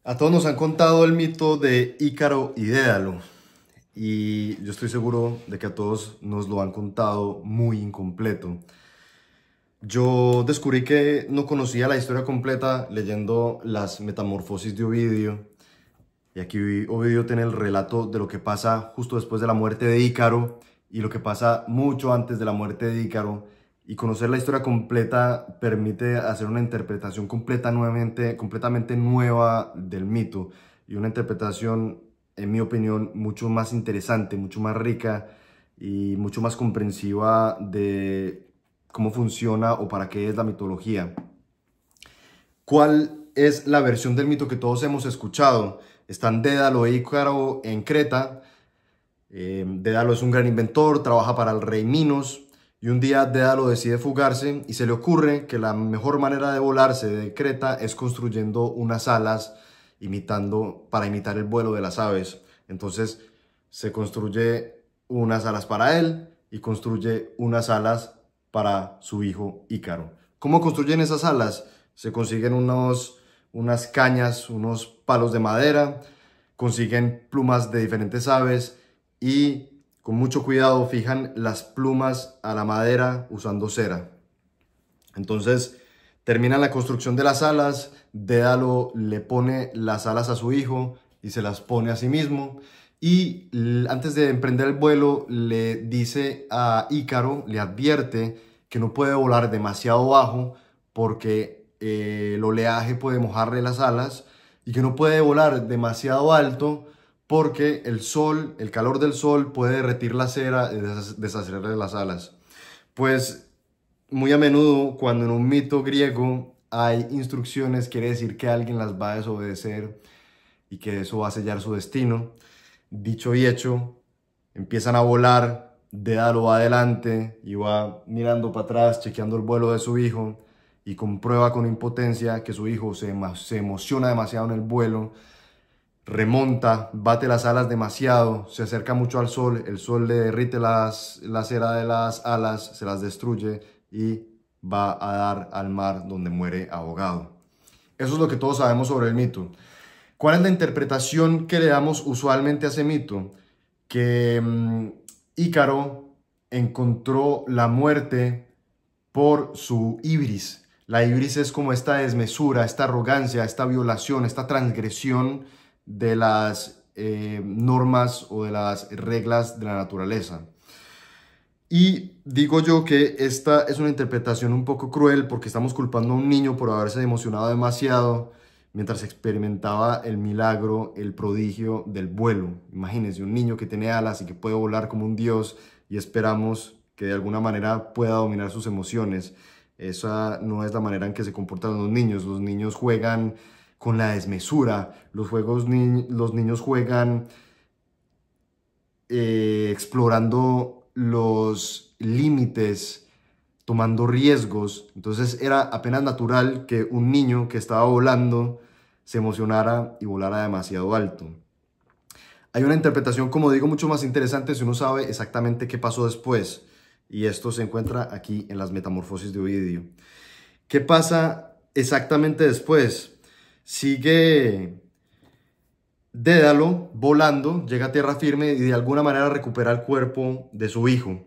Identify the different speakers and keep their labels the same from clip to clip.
Speaker 1: A todos nos han contado el mito de Ícaro y Dédalo, y yo estoy seguro de que a todos nos lo han contado muy incompleto. Yo descubrí que no conocía la historia completa leyendo las Metamorfosis de Ovidio, y aquí Ovidio tiene el relato de lo que pasa justo después de la muerte de Ícaro y lo que pasa mucho antes de la muerte de Ícaro. Y conocer la historia completa permite hacer una interpretación completamente nueva del mito. Y una interpretación, en mi opinión, mucho más interesante, mucho más rica y mucho más comprensiva de cómo funciona o para qué es la mitología. ¿Cuál es la versión del mito que todos hemos escuchado? Están Dédalo e Ícaro en Creta. Dédalo es un gran inventor, trabaja para el rey Minos. Y un día Dédalo decide fugarse y se le ocurre que la mejor manera de volarse de Creta es construyendo unas alas para imitar el vuelo de las aves. Entonces se construye unas alas para él y construye unas alas para su hijo Ícaro. ¿Cómo construyen esas alas? Se consiguen unas cañas, unos palos de madera, consiguen plumas de diferentes aves y con mucho cuidado fijan las plumas a la madera usando cera. Entonces terminan la construcción de las alas, Dédalo le pone las alas a su hijo y se las pone a sí mismo. Y antes de emprender el vuelo le dice a Ícaro, le advierte que no puede volar demasiado bajo porque el oleaje puede mojarle las alas, y que no puede volar demasiado alto porque el sol, el calor del sol puede derretir la cera y deshacerle las alas. Pues muy a menudo cuando en un mito griego hay instrucciones, quiere decir que alguien las va a desobedecer y que eso va a sellar su destino. Dicho y hecho, empiezan a volar, Dédalo va adelante y va mirando para atrás, chequeando el vuelo de su hijo, y comprueba con impotencia que su hijo se emociona demasiado en el vuelo, remonta, bate las alas demasiado, se acerca mucho al sol, el sol le derrite la cera de las alas, se las destruye y va a dar al mar donde muere ahogado. Eso es lo que todos sabemos sobre el mito. ¿Cuál es la interpretación que le damos usualmente a ese mito? Que Ícaro encontró la muerte por su ibris. La ibris es como esta desmesura, esta arrogancia, esta violación, esta transgresión de las normas o de las reglas de la naturaleza. Y digo yo que esta es una interpretación un poco cruel porque estamos culpando a un niño por haberse emocionado demasiado mientras experimentaba el milagro, el prodigio del vuelo. Imagínense, un niño que tiene alas y que puede volar como un dios, y esperamos que de alguna manera pueda dominar sus emociones. Esa no es la manera en que se comportan los niños. Los niños juegan con la desmesura. Los niños juegan explorando los límites, tomando riesgos. Entonces era apenas natural que un niño que estaba volando se emocionara y volara demasiado alto. Hay una interpretación, como digo, mucho más interesante si uno sabe exactamente qué pasó después. Y esto se encuentra aquí en las Metamorfosis de Ovidio. ¿Qué pasa exactamente después? Sigue Dédalo volando, llega a tierra firme y de alguna manera recupera el cuerpo de su hijo.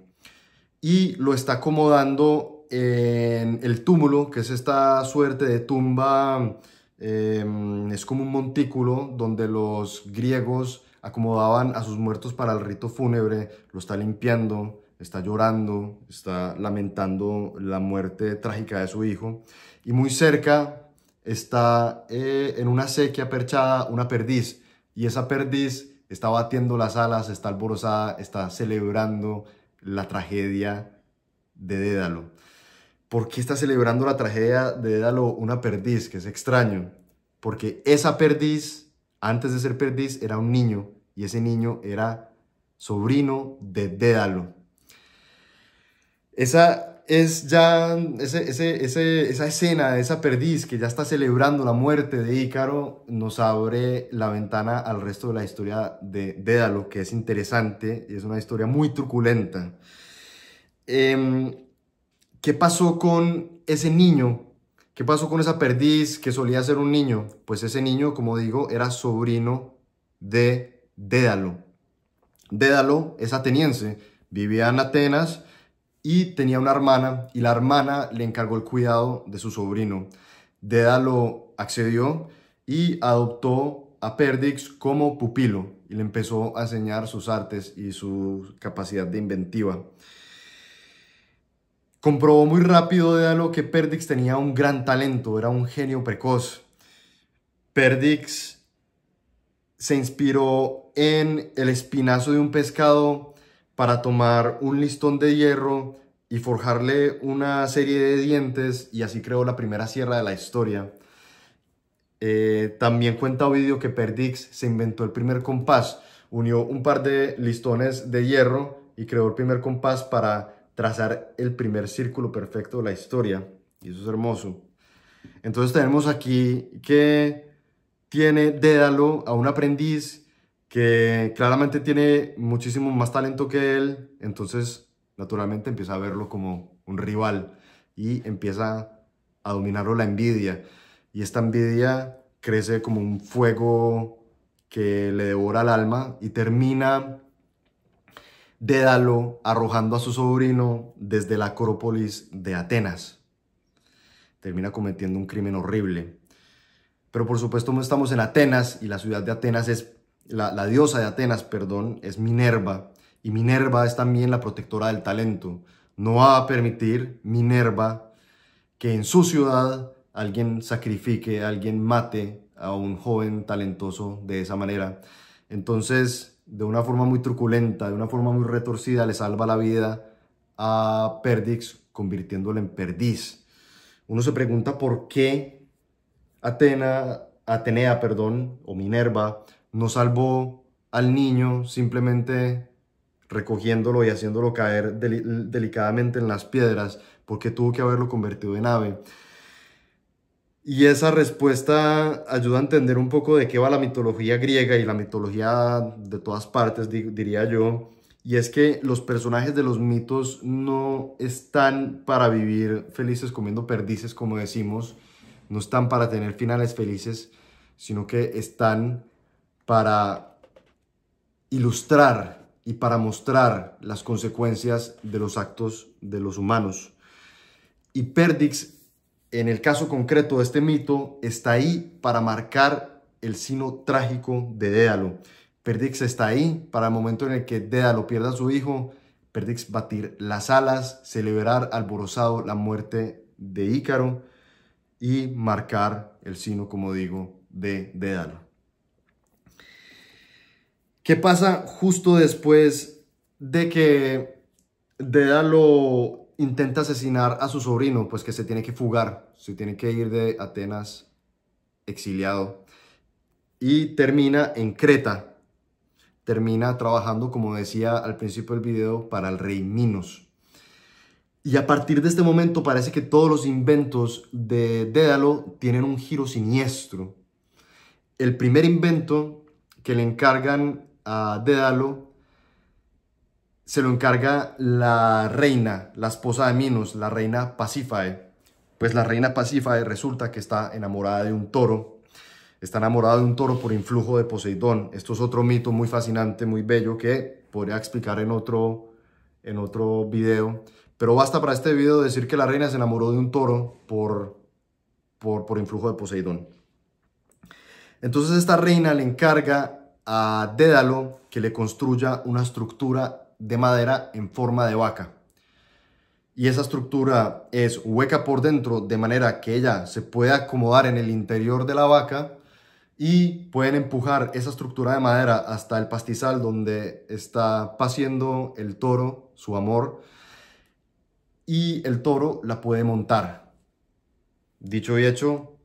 Speaker 1: Y lo está acomodando en el túmulo, que es esta suerte de tumba, es como un montículo donde los griegos acomodaban a sus muertos para el rito fúnebre. Lo está limpiando, está llorando, está lamentando la muerte trágica de su hijo. Y muy cerca está en una acequia perchada una perdiz, y esa perdiz está batiendo las alas, está alborozada, está celebrando la tragedia de Dédalo. ¿Por qué está celebrando la tragedia de Dédalo una perdiz? Que es extraño, porque esa perdiz, antes de ser perdiz, era un niño, y ese niño era sobrino de Dédalo. Esa es ya esa escena de esa perdiz que ya está celebrando la muerte de Ícaro, nos abre la ventana al resto de la historia de Dédalo, que es interesante y es una historia muy truculenta. ¿Qué pasó con ese niño ¿Qué pasó con esa perdiz que solía ser un niño? Pues ese niño, como digo, era sobrino de Dédalo. Dédalo es ateniense, vivía en Atenas y tenía una hermana, y la hermana le encargó el cuidado de su sobrino. Dédalo accedió y adoptó a Perdix como pupilo y le empezó a enseñar sus artes y su capacidad de inventiva. Comprobó muy rápido Dédalo que Perdix tenía un gran talento, era un genio precoz. Perdix se inspiró en el espinazo de un pescado para tomar un listón de hierro y forjarle una serie de dientes, y así creó la primera sierra de la historia. También cuenta Ovidio que Perdix se inventó el primer compás, unió un par de listones de hierro y creó el primer compás para trazar el primer círculo perfecto de la historia, y eso es hermoso. Entonces tenemos aquí que tiene Dédalo a un aprendiz que claramente tiene muchísimo más talento que él, entonces naturalmente empieza a verlo como un rival y empieza a dominarlo la envidia, y esta envidia crece como un fuego que le devora el alma y termina Dédalo arrojando a su sobrino desde la Acrópolis de Atenas. Termina cometiendo un crimen horrible. Pero por supuesto no estamos en Atenas, y la ciudad de Atenas es, la diosa de Atenas, perdón, es Minerva. Y Minerva es también la protectora del talento. No va a permitir Minerva que en su ciudad alguien sacrifique, alguien mate a un joven talentoso de esa manera. Entonces, de una forma muy truculenta, de una forma muy retorcida, le salva la vida a Perdix, convirtiéndolo en perdiz. Uno se pregunta por qué Atenea, o Minerva, no salvó al niño simplemente recogiéndolo y haciéndolo caer delicadamente en las piedras, porque tuvo que haberlo convertido en ave. Y esa respuesta ayuda a entender un poco de qué va la mitología griega y la mitología de todas partes, diría yo. Y es que los personajes de los mitos no están para vivir felices comiendo perdices, como decimos, no están para tener finales felices, sino que están para ilustrar y para mostrar las consecuencias de los actos de los humanos. Y Perdix, en el caso concreto de este mito, está ahí para marcar el sino trágico de Dédalo. Perdix está ahí para el momento en el que Dédalo pierda a su hijo, Perdix batir las alas, celebrar alborozado la muerte de Ícaro y marcar el sino, como digo, de Dédalo. ¿Qué pasa justo después de que Dédalo intenta asesinar a su sobrino? Pues que se tiene que fugar, se tiene que ir de Atenas exiliado y termina en Creta. Termina trabajando, como decía al principio del video, para el rey Minos. Y a partir de este momento parece que todos los inventos de Dédalo tienen un giro siniestro. El primer invento que le encargan a Dédalo se lo encarga la reina, la esposa de Minos, la reina Pasífae. Pues la reina Pasífae resulta que está enamorada de un toro. Está enamorada de un toro por influjo de Poseidón. Esto es otro mito muy fascinante, muy bello, que podría explicar en otro video. Pero basta para este video decir que la reina se enamoró de un toro por influjo de Poseidón. Entonces esta reina le encarga a Dédalo que le construya una estructura de madera en forma de vaca. Y esa estructura es hueca por dentro, de manera que ella se puede acomodar en el interior de la vaca, y pueden empujar esa estructura de madera hasta el pastizal donde está paciendo el toro, su amor, y el toro la puede montar. Dicho y hecho,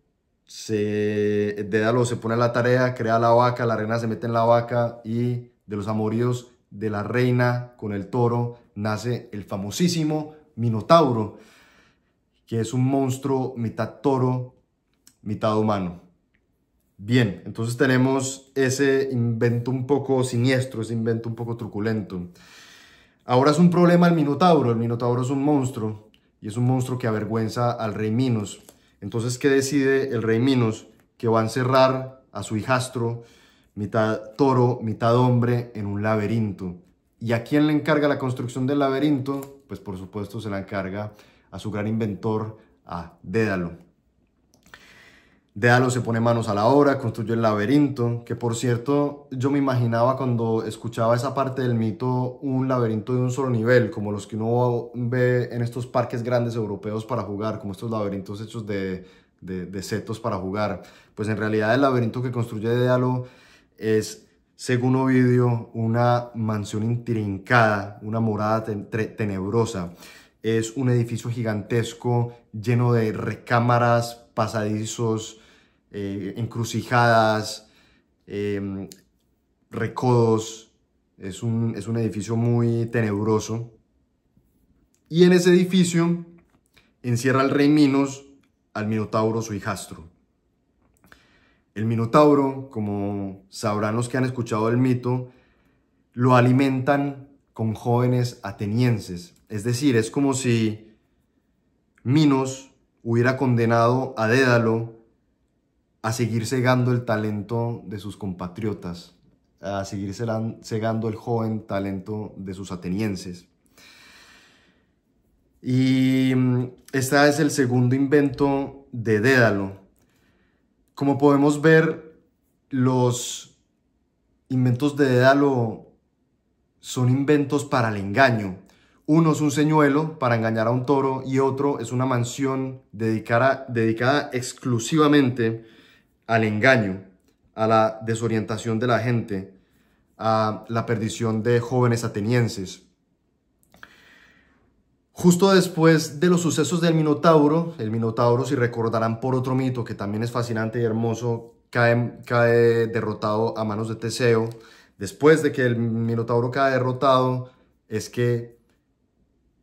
Speaker 1: Dédalo se pone a la tarea, crea la vaca, la reina se mete en la vaca, y de los amoríos de la reina con el toro nace el famosísimo Minotauro, que es un monstruo mitad toro, mitad humano. Bien, entonces tenemos ese invento un poco siniestro, ese invento un poco truculento. Ahora es un problema el Minotauro. El Minotauro es un monstruo, y es un monstruo que avergüenza al rey Minos. Entonces, ¿qué decide el rey Minos? Que va a encerrar a su hijastro, mitad toro, mitad hombre, en un laberinto. ¿Y a quién le encarga la construcción del laberinto? Pues por supuesto se la encarga a su gran inventor, a Dédalo. Dédalo se pone manos a la obra, construye el laberinto, que por cierto yo me imaginaba cuando escuchaba esa parte del mito un laberinto de un solo nivel, como los que uno ve en estos parques grandes europeos para jugar, como estos laberintos hechos de setos para jugar. Pues en realidad el laberinto que construye Dédalo es, según Ovidio, una mansión intrincada, una morada tenebrosa. Es un edificio gigantesco lleno de recámaras, pasadizos, encrucijadas, recodos. Es un edificio muy tenebroso. Y en ese edificio encierra al rey Minos al Minotauro, su hijastro. El Minotauro, como sabrán los que han escuchado el mito, lo alimentan con jóvenes atenienses. Es decir, es como si Minos hubiera condenado a Dédalo a seguir cegando el talento de sus compatriotas, a seguir cegando el joven talento de sus atenienses. Y este es el segundo invento de Dédalo. Como podemos ver, los inventos de Dédalo son inventos para el engaño. Uno es un señuelo para engañar a un toro y otro es una mansión dedicada exclusivamente al engaño, a la desorientación de la gente, a la perdición de jóvenes atenienses. Justo después de los sucesos del Minotauro, el Minotauro, si recordarán por otro mito que también es fascinante y hermoso, cae derrotado a manos de Teseo. Después de que el Minotauro cae derrotado, es que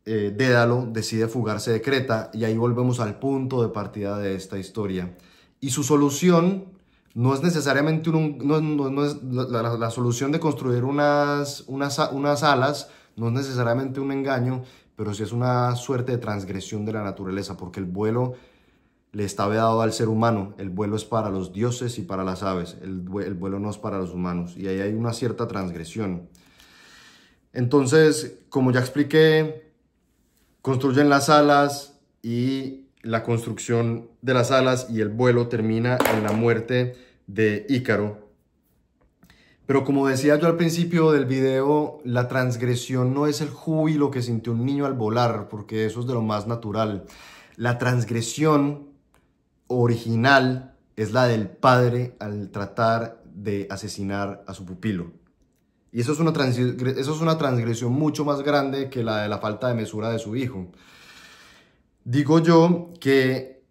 Speaker 1: Dédalo decide fugarse de Creta, y ahí volvemos al punto de partida de esta historia. Y su solución no es necesariamente la solución de construir unas alas, no es necesariamente un engaño, pero sí es una suerte de transgresión de la naturaleza, porque el vuelo le está vedado al ser humano. El vuelo es para los dioses y para las aves, el vuelo no es para los humanos, y ahí hay una cierta transgresión. Entonces, como ya expliqué, construyen las alas, y la construcción de las alas y el vuelo termina en la muerte de Ícaro. Pero como decía yo al principio del video, la transgresión no es el júbilo que sintió un niño al volar, porque eso es de lo más natural. La transgresión original es la del padre al tratar de asesinar a su pupilo. Y eso es una transgresión mucho más grande que la de la falta de mesura de su hijo. Digo yo que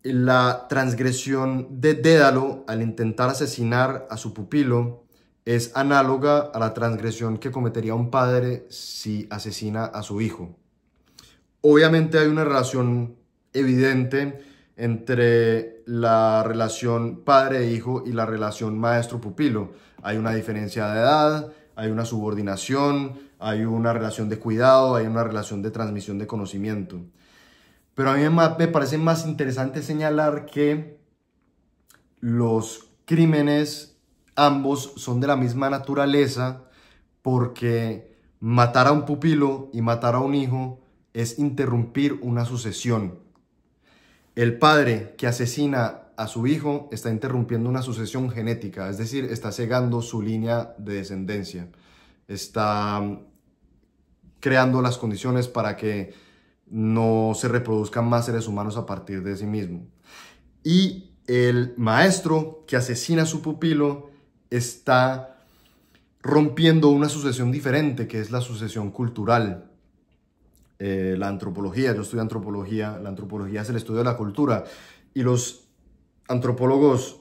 Speaker 1: la transgresión de Dédalo al intentar asesinar a su pupilo es análoga a la transgresión que cometería un padre si asesina a su hijo. Obviamente hay una relación evidente entre la relación padre-hijo y la relación maestro-pupilo. Hay una diferencia de edad, hay una subordinación, hay una relación de cuidado, hay una relación de transmisión de conocimiento. Pero a mí me parece más interesante señalar que los crímenes ambos son de la misma naturaleza, porque matar a un pupilo y matar a un hijo es interrumpir una sucesión. El padre que asesina a su hijo está interrumpiendo una sucesión genética, es decir, está cegando su línea de descendencia, está creando las condiciones para que no se reproduzcan más seres humanos a partir de sí mismo. Y el maestro que asesina a su pupilo está rompiendo una sucesión diferente, que es la sucesión cultural. La antropología, yo estudio antropología, la antropología es el estudio de la cultura, y los antropólogos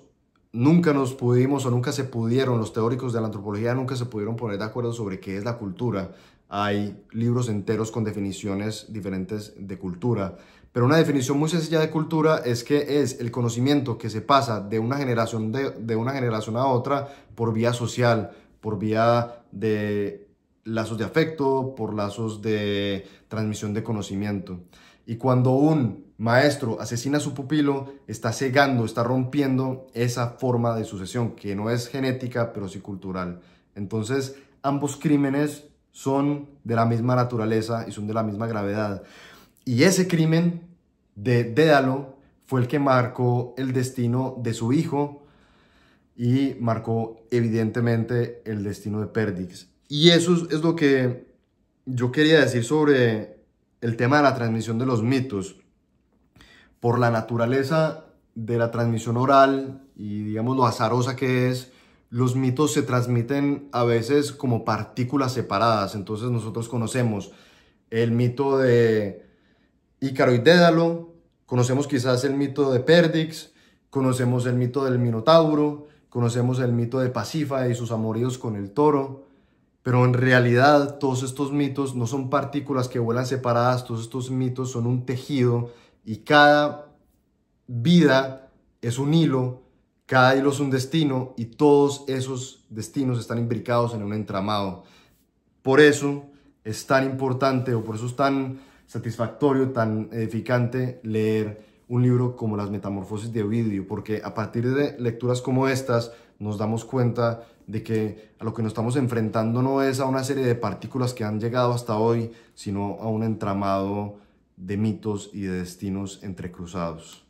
Speaker 1: nunca nos pudimos, o nunca se pudieron, los teóricos de la antropología nunca se pudieron poner de acuerdo sobre qué es la cultura. Hay libros enteros con definiciones diferentes de cultura, pero una definición muy sencilla de cultura es que es el conocimiento que se pasa de una generación a otra por vía social, por vía de lazos de afecto, por lazos de transmisión de conocimiento. Y cuando un maestro asesina a su pupilo, está cegando, está rompiendo esa forma de sucesión, que no es genética, pero sí cultural. Entonces, ambos crímenes son de la misma naturaleza y son de la misma gravedad. Y ese crimen de Dédalo fue el que marcó el destino de su hijo y marcó evidentemente el destino de Perdix. Y eso es lo que yo quería decir sobre el tema de la transmisión de los mitos. Por la naturaleza de la transmisión oral y digamos lo azarosa que es, los mitos se transmiten a veces como partículas separadas. Entonces nosotros conocemos el mito de Ícaro y Dédalo, conocemos quizás el mito de Perdix, conocemos el mito del Minotauro, conocemos el mito de Pasífae y sus amoríos con el toro, pero en realidad todos estos mitos no son partículas que vuelan separadas, todos estos mitos son un tejido y cada vida es un hilo, cada hilo es un destino y todos esos destinos están imbricados en un entramado. Por eso es tan importante o por eso es tan satisfactorio, tan edificante leer un libro como Las Metamorfosis de Ovidio, porque a partir de lecturas como estas nos damos cuenta de que a lo que nos estamos enfrentando no es a una serie de partículas que han llegado hasta hoy, sino a un entramado de mitos y de destinos entrecruzados.